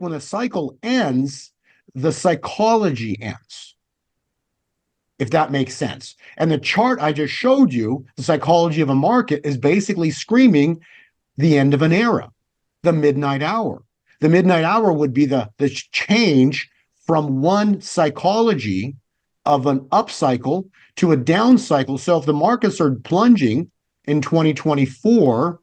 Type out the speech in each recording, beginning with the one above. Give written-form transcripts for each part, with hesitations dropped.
when a cycle ends, the psychology ends, if that makes sense. And the chart I just showed you, the psychology of a market, is basically screaming the end of an era, the midnight hour. The midnight hour would be the change from one psychology of an upcycle to a down cycle. So if the markets are plunging in 2024,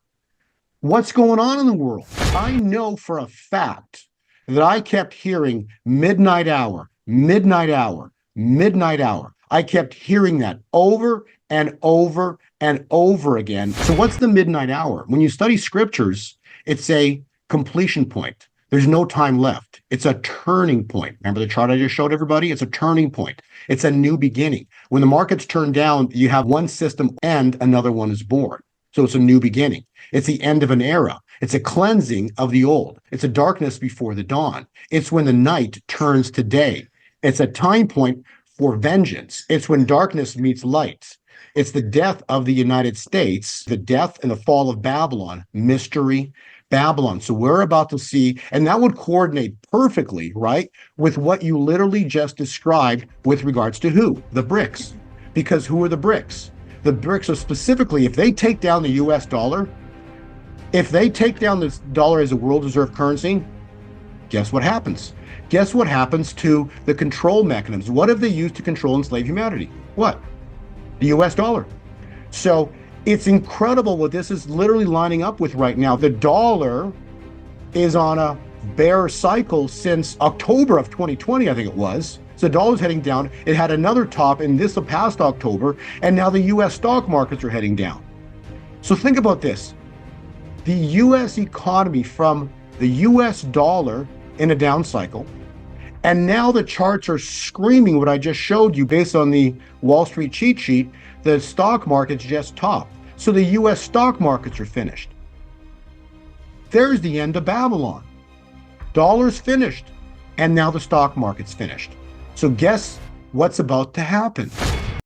what's going on in the world? I know for a fact that I kept hearing midnight hour, midnight hour, midnight hour. I kept hearing that over and over and over again. So what's the midnight hour? When you study scriptures, it's a completion point. There's no time left. It's a turning point. Remember the chart I just showed everybody? It's a turning point. It's a new beginning. When the markets turn down, you have one system end, another one is born. So it's a new beginning. It's the end of an era. It's a cleansing of the old. It's a darkness before the dawn. It's when the night turns to day. It's a time point for vengeance. It's when darkness meets light. It's the death of the United States, the death and the fall of Babylon, mystery Babylon. So we're about to see, and that would coordinate perfectly, right, with what you literally just described with regards to who? The BRICS. Because who are the BRICS? The BRICS are specifically, if they take down the US dollar, if they take down this dollar as a world reserve currency, guess what happens? Guess what happens to the control mechanisms? What have they used to control and enslave humanity? What? The US dollar. So it's incredible what this is literally lining up with right now. The dollar is on a bear cycle since October of 2020, I think it was. So the dollar's heading down. It had another top in this past October, and now the US stock markets are heading down. So think about this. The US economy from the US dollar in a down cycle, and now the charts are screaming what I just showed you based on the Wall Street cheat sheet, the stock market's just topped. So the US stock markets are finished. There's the end of Babylon. Dollar's finished, and now the stock market's finished. So guess what's about to happen?